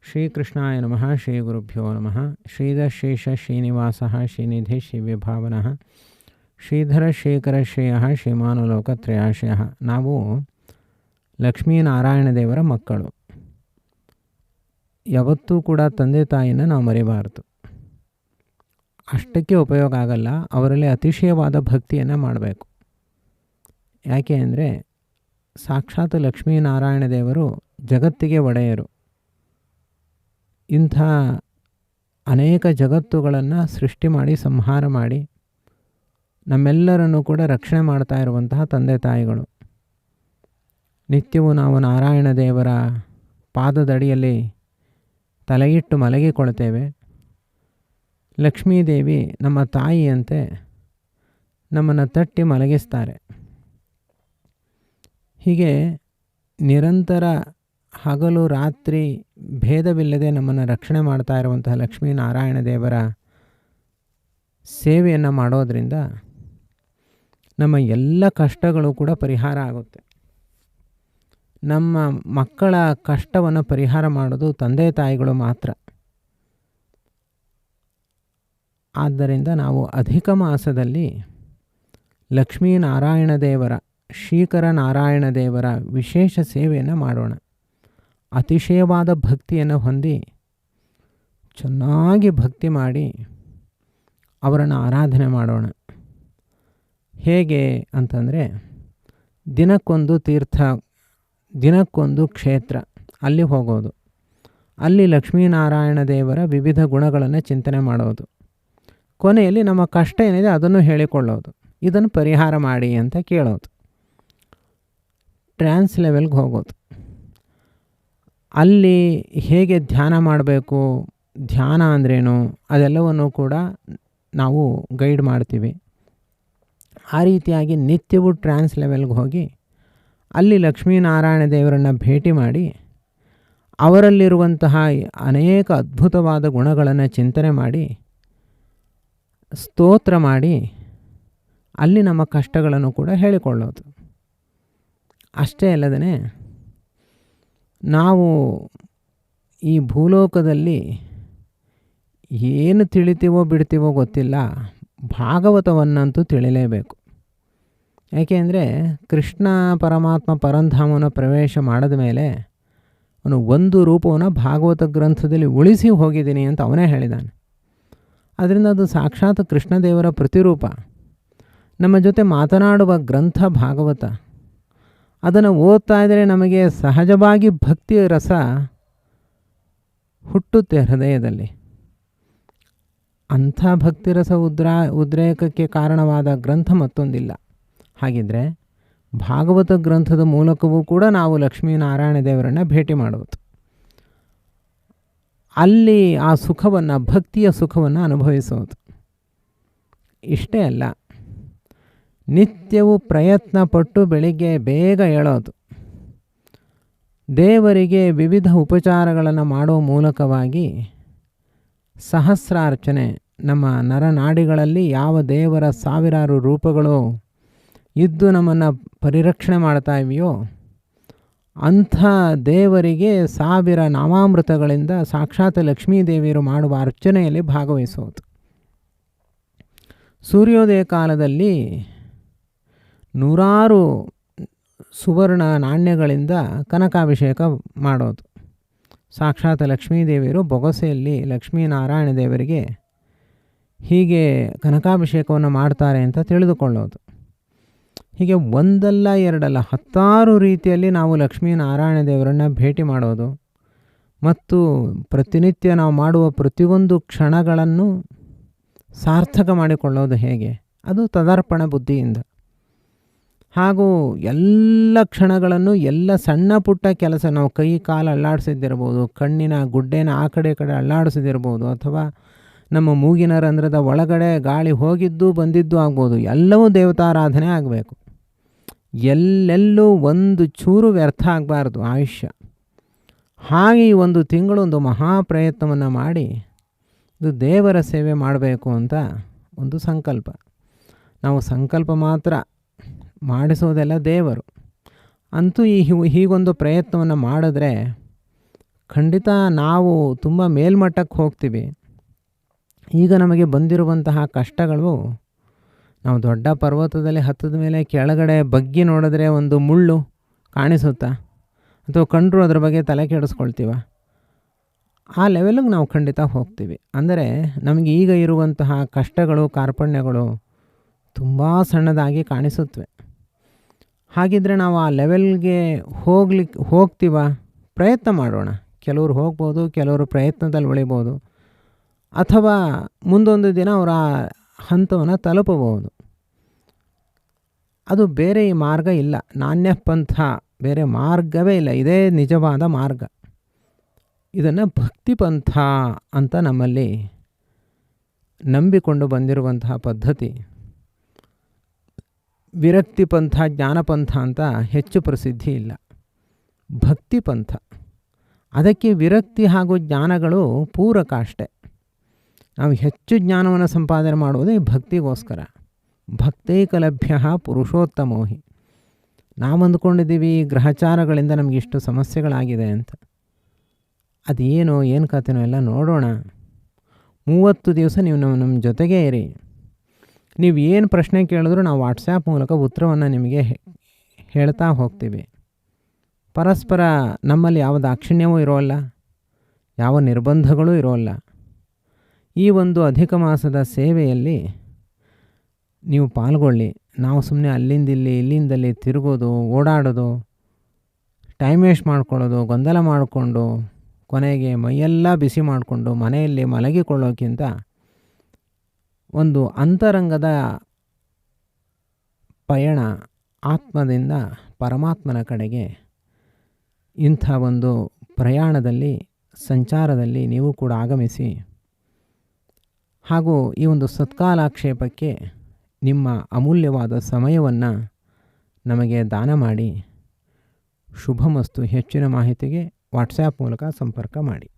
ಶ್ರೀಕೃಷ್ಣಾಯ ನಮಃ. ಶ್ರೀ ಗುರುಭ್ಯೋ ನಮಃ. ಶ್ರೀಧಶೇಷ ಶ್ರೀನಿವಾಸ ಶ್ರೀನಿಧಿ ಶ್ರೀವಿಭಾವನಃ ಶ್ರೀಧರ ಶೇಖರ ಶ್ರೇಯ ಶ್ರೀಮಾನುಲೋಕತ್ರಯಾಶ್ರಯ. ನಾವು ಲಕ್ಷ್ಮೀನಾರಾಯಣ ದೇವರ ಮಕ್ಕಳು. ಯಾವತ್ತೂ ಕೂಡ ತಂದೆ ತಾಯಿನ ನಾವು ಮರಿಬಾರದು. ಅಷ್ಟಕ್ಕೆ ಉಪಯೋಗ ಆಗಲ್ಲ, ಅವರಲ್ಲಿ ಅತಿಶಯವಾದ ಭಕ್ತಿಯನ್ನು ಮಾಡಬೇಕು. ಯಾಕೆ ಅಂದರೆ ಸಾಕ್ಷಾತ್ ಲಕ್ಷ್ಮೀನಾರಾಯಣ ದೇವರು ಜಗತ್ತಿಗೆ ಒಡೆಯರು. ಇಂಥ ಅನೇಕ ಜಗತ್ತುಗಳನ್ನು ಸೃಷ್ಟಿ ಮಾಡಿ ಸಂಹಾರ ಮಾಡಿ ನಮ್ಮೆಲ್ಲರನ್ನು ಕೂಡ ರಕ್ಷಣೆ ಮಾಡ್ತಾ ಇರುವಂತಹ ತಂದೆ ತಾಯಿಗಳು. ನಿತ್ಯವೂ ನಾವು ನಾರಾಯಣ ದೇವರ ಪಾದದಡಿಯಲ್ಲಿ ತಲೆಯಿಟ್ಟು ಮಲಗಿಕೊಳ್ತೇವೆ. ಲಕ್ಷ್ಮೀದೇವಿ ನಮ್ಮ ತಾಯಿಯಂತೆ ನಮ್ಮನ್ನು ತಟ್ಟಿ ಮಲಗಿಸ್ತಾರೆ. ಹೀಗೆ ನಿರಂತರ ಹಗಲು ರಾತ್ರಿ ಭೇದವಿಲ್ಲದೆ ನಮ್ಮನ್ನು ರಕ್ಷಣೆ ಮಾಡ್ತಾ ಇರುವಂತಹ ಲಕ್ಷ್ಮೀನಾರಾಯಣ ದೇವರ ಸೇವೆಯನ್ನು ಮಾಡೋದರಿಂದ ನಮ್ಮ ಎಲ್ಲ ಕಷ್ಟಗಳು ಕೂಡ ಪರಿಹಾರ ಆಗುತ್ತೆ. ನಮ್ಮ ಮಕ್ಕಳ ಕಷ್ಟವನ್ನು ಪರಿಹಾರ ಮಾಡೋದು ತಂದೆ ತಾಯಿಗಳು ಮಾತ್ರ. ಆದ್ದರಿಂದ ನಾವು ಅಧಿಕ ಮಾಸದಲ್ಲಿ ಲಕ್ಷ್ಮೀನಾರಾಯಣ ದೇವರ, ಶ್ರೀಕರ ನಾರಾಯಣ ದೇವರ ವಿಶೇಷ ಸೇವೆಯನ್ನು ಮಾಡೋಣ. ಅತಿಶಯವಾದ ಭಕ್ತಿಯನ್ನು ಹೊಂದಿ ಚೆನ್ನಾಗಿ ಭಕ್ತಿ ಮಾಡಿ ಅವರನ್ನು ಆರಾಧನೆ ಮಾಡೋಣ. ಹೇಗೆ ಅಂತಂದರೆ, ದಿನಕ್ಕೊಂದು ತೀರ್ಥ, ದಿನಕ್ಕೊಂದು ಕ್ಷೇತ್ರ, ಅಲ್ಲಿ ಹೋಗೋದು, ಅಲ್ಲಿ ಲಕ್ಷ್ಮೀನಾರಾಯಣ ದೇವರ ವಿವಿಧ ಗುಣಗಳನ್ನು ಚಿಂತನೆ ಮಾಡೋದು, ಕೊನೆಯಲ್ಲಿ ನಮ್ಮ ಕಷ್ಟ ಏನಿದೆ ಅದನ್ನು ಹೇಳಿಕೊಳ್ಳೋದು, ಇದನ್ನು ಪರಿಹಾರ ಮಾಡಿ ಅಂತ ಕೇಳೋದು, ಟ್ರಾನ್ಸ್ ಲೆವೆಲ್ಗೆ ಹೋಗೋದು. ಅಲ್ಲಿ ಹೇಗೆ ಧ್ಯಾನ ಮಾಡಬೇಕು, ಧ್ಯಾನ ಅಂದ್ರೇನು, ಅದೆಲ್ಲವನ್ನು ಕೂಡ ನಾವು ಗೈಡ್ ಮಾಡ್ತೀವಿ. ಆ ರೀತಿಯಾಗಿ ನಿತ್ಯವೂ ಟ್ರಾನ್ಸ್ ಲೆವೆಲ್ಗೆ ಹೋಗಿ ಅಲ್ಲಿ ಲಕ್ಷ್ಮೀನಾರಾಯಣ ದೇವರನ್ನು ಭೇಟಿ ಮಾಡಿ ಅವರಲ್ಲಿರುವಂತಹ ಅನೇಕ ಅದ್ಭುತವಾದ ಗುಣಗಳನ್ನು ಚಿಂತನೆ ಮಾಡಿ ಸ್ತೋತ್ರ ಮಾಡಿ ಅಲ್ಲಿ ನಮ್ಮ ಕಷ್ಟಗಳನ್ನು ಕೂಡ ಹೇಳಿಕೊಳ್ಳೋದು. ಅಷ್ಟೇ ಅಲ್ಲದೇ ನಾವು ಈ ಭೂಲೋಕದಲ್ಲಿ ಏನು ತಿಳಿತೀವೋ ಬಿಡ್ತೀವೋ ಗೊತ್ತಿಲ್ಲ, ಭಾಗವತವನ್ನಂತೂ ತಿಳಿಲೇಬೇಕು. ಯಾಕೆ ಅಂದರೆ ಕೃಷ್ಣ ಪರಮಾತ್ಮ ಪರಂಧಾಮನ ಪ್ರವೇಶ ಮಾಡಿದ ಮೇಲೆ ಅವನು ಒಂದು ರೂಪವನ್ನು ಭಾಗವತ ಗ್ರಂಥದಲ್ಲಿ ಉಳಿಸಿ ಹೋಗಿದ್ದೀನಿ ಅಂತ ಅವನೇ ಹೇಳಿದ್ದಾನೆ. ಅದರಿಂದ ಅದು ಸಾಕ್ಷಾತ್ ಕೃಷ್ಣದೇವರ ಪ್ರತಿರೂಪ. ನಮ್ಮ ಜೊತೆ ಮಾತನಾಡುವ ಗ್ರಂಥ ಭಾಗವತ. ಅದನ್ನು ಓದ್ತಾ ಇದ್ದರೆ ನಮಗೆ ಸಹಜವಾಗಿ ಭಕ್ತಿಯ ರಸ ಹುಟ್ಟುತ್ತೆ ಹೃದಯದಲ್ಲಿ. ಅಂಥ ಭಕ್ತಿರಸ ಉದ್ರೇಕಕ್ಕೆ ಕಾರಣವಾದ ಗ್ರಂಥ ಮತ್ತೊಂದಿಲ್ಲ. ಹಾಗಿದ್ದರೆ ಭಾಗವತ ಗ್ರಂಥದ ಮೂಲಕವೂ ಕೂಡ ನಾವು ಲಕ್ಷ್ಮೀನಾರಾಯಣ ದೇವರನ್ನು ಭೇಟಿ ಮಾಡುವುದು, ಅಲ್ಲಿ ಆ ಸುಖವನ್ನು, ಭಕ್ತಿಯ ಸುಖವನ್ನು ಅನುಭವಿಸೋದು. ಇಷ್ಟೇ ಅಲ್ಲ, ನಿತ್ಯವೂ ಪ್ರಯತ್ನ ಪಟ್ಟು ಬೆಳಿಗ್ಗೆ ಬೇಗ ಏಳೋದು, ದೇವರಿಗೆ ವಿವಿಧ ಉಪಚಾರಗಳನ್ನು ಮಾಡೋ ಮೂಲಕವಾಗಿ ಸಹಸ್ರಾರ್ಚನೆ, ನಮ್ಮ ನರನಾಡಿಗಳಲ್ಲಿ ಯಾವ ದೇವರ ಸಾವಿರಾರು ರೂಪಗಳು ಇದ್ದು ನಮ್ಮನ್ನು ಪರಿರಕ್ಷಣೆ ಮಾಡ್ತಾ ಇವೆಯೋ ಅಂಥ ದೇವರಿಗೆ 1000 ನಾಮಾಮೃತಗಳಿಂದ ಸಾಕ್ಷಾತ್ ಲಕ್ಷ್ಮೀದೇವಿಯರು ಮಾಡುವ ಅರ್ಚನೆಯಲ್ಲಿ ಭಾಗವಹಿಸೋದು. ಸೂರ್ಯೋದಯ ಕಾಲದಲ್ಲಿ 100 ಸುವರ್ಣ ನಾಣ್ಯಗಳಿಂದ ಕನಕಾಭಿಷೇಕ ಮಾಡೋದು. ಸಾಕ್ಷಾತ್ ಲಕ್ಷ್ಮೀದೇವಿಯರು ಬೊಗಸೆಯಲ್ಲಿ ಲಕ್ಷ್ಮೀನಾರಾಯಣ ದೇವರಿಗೆ ಹೀಗೆ ಕನಕಾಭಿಷೇಕವನ್ನು ಮಾಡ್ತಾರೆ ಅಂತ ತಿಳಿದುಕೊಳ್ಳೋದು. ಹೀಗೆ ಒಂದಲ್ಲ ಎರಡಲ್ಲ 10 ರೀತಿಯಲ್ಲಿ ನಾವು ಲಕ್ಷ್ಮೀನಾರಾಯಣ ದೇವರನ್ನು ಭೇಟಿ ಮಾಡೋದು ಮತ್ತು ಪ್ರತಿನಿತ್ಯ ನಾವು ಮಾಡುವ ಪ್ರತಿಯೊಂದು ಕ್ಷಣಗಳನ್ನು ಸಾರ್ಥಕ ಮಾಡಿಕೊಳ್ಳೋದು ಹೇಗೆ, ಅದು ತದರ್ಪಣ ಬುದ್ಧಿಯಿಂದ. ಹಾಗೂ ಎಲ್ಲ ಕ್ಷಣಗಳನ್ನು, ಎಲ್ಲ ಸಣ್ಣ ಪುಟ್ಟ ಕೆಲಸ, ನಾವು ಕೈ ಕಾಲು ಅಲ್ಲಾಡಿಸಿದ್ದಿರ್ಬೋದು, ಕಣ್ಣಿನ ಗುಡ್ಡೆನ ಆ ಕಡೆ ಅಲ್ಲಾಡಿಸಿದಿರ್ಬೋದು, ಅಥವಾ ನಮ್ಮ ಮೂಗಿನ ರಂಧ್ರದ ಒಳಗಡೆ ಗಾಳಿ ಹೋಗಿದ್ದು ಬಂದಿದ್ದು ಆಗ್ಬೋದು, ಎಲ್ಲವೂ ದೇವತಾರಾಧನೆ ಆಗಬೇಕು. ಎಲ್ಲೆಲ್ಲೂ ಒಂದು ಚೂರು ವ್ಯರ್ಥ ಆಗಬಾರ್ದು ಆಯುಷ್ಯ. ಹಾಗೆ ಈ 1 ತಿಂಗಳು ಒಂದು ಮಹಾಪ್ರಯತ್ನವನ್ನು ಮಾಡಿ ಇದು ದೇವರ ಸೇವೆ ಮಾಡಬೇಕು ಅಂತ ಒಂದು ಸಂಕಲ್ಪ. ನಾವು ಸಂಕಲ್ಪ ಮಾತ್ರ ಮಾಡಿಸೋದೆಲ್ಲ ದೇವರು. ಅಂತೂ ಹೀಗೊಂದು ಪ್ರಯತ್ನವನ್ನು ಮಾಡಿದ್ರೆ ಖಂಡಿತ ನಾವು ತುಂಬ ಮೇಲ್ಮಟ್ಟಕ್ಕೆ ಹೋಗ್ತೀವಿ. ಈಗ ನಮಗೆ ಬಂದಿರುವಂತಹ ಕಷ್ಟಗಳು, ನಾವು ದೊಡ್ಡ ಪರ್ವತದಲ್ಲಿ ಹತ್ತಿದ ಮೇಲೆ ಕೆಳಗಡೆ ಬಗ್ಗಿ ನೋಡಿದ್ರೆ ಒಂದು ಮುಳ್ಳು ಕಾಣಿಸುತ್ತಾ, ಅಥವಾ ಕಂಡರೂ ಅದ್ರ ಬಗ್ಗೆ ತಲೆ ಕೆಡಿಸ್ಕೊಳ್ತೀವ? ಆ ಲೆವೆಲಿಗೆ ನಾವು ಖಂಡಿತ ಹೋಗ್ತೀವಿ. ಅಂದರೆ ನಮಗೆ ಈಗ ಇರುವಂತಹ ಕಷ್ಟಗಳು, ಕಾರ್ಪಣ್ಯಗಳು ತುಂಬ ಸಣ್ಣದಾಗಿ ಕಾಣಿಸುತ್ತವೆ. ಹಾಗಿದ್ದರೆ ನಾವು ಆ ಲೆವೆಲ್ಗೆ ಹೋಗ್ತೀವ? ಪ್ರಯತ್ನ ಮಾಡೋಣ. ಕೆಲವರು ಹೋಗ್ಬೋದು, ಕೆಲವರು ಪ್ರಯತ್ನದಲ್ಲಿ ಉಳಿಬೋದು, ಅಥವಾ ಮುಂದೊಂದು ದಿನ ಅವರ ಹಂತವನ್ನು ತಲುಪಬಹುದು. ಅದು ಬೇರೆ ಈ ಮಾರ್ಗ ಇಲ್ಲ. ನಾಣ್ಯ ಪಂಥ, ಬೇರೆ ಮಾರ್ಗವೇ ಇಲ್ಲ. ಇದೇ ನಿಜವಾದ ಮಾರ್ಗ. ಇದನ್ನು ಭಕ್ತಿ ಪಂಥ ಅಂತ ನಮ್ಮಲ್ಲಿ ನಂಬಿಕೊಂಡು ಬಂದಿರುವಂತಹ ಪದ್ಧತಿ. ವಿರಕ್ತಿ ಪಂಥ, ಜ್ಞಾನಪಂಥ ಅಂತ ಹೆಚ್ಚು ಪ್ರಸಿದ್ಧಿ ಇಲ್ಲ. ಭಕ್ತಿ ಪಂಥ. ಅದಕ್ಕೆ ವಿರಕ್ತಿ ಹಾಗೂ ಜ್ಞಾನಗಳು ಪೂರಕ ಅಷ್ಟೆ. ನಾವು ಹೆಚ್ಚು ಜ್ಞಾನವನ್ನು ಸಂಪಾದನೆ ಮಾಡುವುದು ಈ ಭಕ್ತಿಗೋಸ್ಕರ. ಭಕ್ತೈಕಲಭ್ಯ ಪುರುಷೋತ್ತಮೋಹಿ. ನಾವು ಅಂದ್ಕೊಂಡಿದ್ದೀವಿ ಗ್ರಹಚಾರಗಳಿಂದ ನಮಗಿಷ್ಟು ಸಮಸ್ಯೆಗಳಾಗಿದೆ ಅಂತ. ಅದೇನೋ ಏನು ಕಥೆನೋ ಎಲ್ಲ ನೋಡೋಣ. 30 ದಿವಸ ನೀವು ನಮ್ಮ ಜೊತೆಗೇ ಇರಿ. ನೀವು ಏನು ಪ್ರಶ್ನೆ ಕೇಳಿದ್ರೂ ನಾವು ವಾಟ್ಸ್ಯಾಪ್ ಮೂಲಕ ಉತ್ತರವನ್ನು ನಿಮಗೆ ಹೇಳ್ತಾ ಹೋಗ್ತೀವಿ. ಪರಸ್ಪರ ನಮ್ಮಲ್ಲಿ ಯಾವ ದಾಕ್ಷಿಣ್ಯವೂ ಇರೋಲ್ಲ, ಯಾವ ನಿರ್ಬಂಧಗಳೂ ಇರೋಲ್ಲ. ಈ ಒಂದು ಅಧಿಕ ಮಾಸದ ಸೇವೆಯಲ್ಲಿ ನೀವು ಪಾಲ್ಗೊಳ್ಳಿ. ನಾವು ಸುಮ್ಮನೆ ಅಲ್ಲಿಂದಿಲ್ಲಿ ಇಲ್ಲಿಂದಲ್ಲಿ ತಿರುಗೋದು, ಓಡಾಡೋದು, ಟೈಮ್ ವೇಸ್ಟ್ ಮಾಡ್ಕೊಳ್ಳೋದು, ಗೊಂದಲ ಮಾಡಿಕೊಂಡು ಕೊನೆಗೆ ಮೈಯೆಲ್ಲ ಬಿಸಿ ಮಾಡಿಕೊಂಡು ಮನೆಯಲ್ಲಿ ಮಲಗಿಕೊಳ್ಳೋಕ್ಕಿಂತ ಒಂದು ಅಂತರಂಗದ ಪಯಣ, ಆತ್ಮದಿಂದ ಪರಮಾತ್ಮನ ಕಡೆಗೆ, ಇಂಥ ಒಂದು ಪ್ರಯಾಣದಲ್ಲಿ, ಸಂಚಾರದಲ್ಲಿ ನೀವು ಕೂಡ ಆಗಮಿಸಿ. ಹಾಗೂ ಈ ಒಂದು ಸತ್ಕಾಲಾಕ್ಷೇಪಕ್ಕೆ ನಿಮ್ಮ ಅಮೂಲ್ಯವಾದ ಸಮಯವನ್ನು ನಮಗೆ ದಾನ ಮಾಡಿ. ಶುಭಮಸ್ತು. ಹೆಚ್ಚಿನ ಮಾಹಿತಿಗೆ ವಾಟ್ಸ್ಯಾಪ್ ಮೂಲಕ ಸಂಪರ್ಕ ಮಾಡಿ.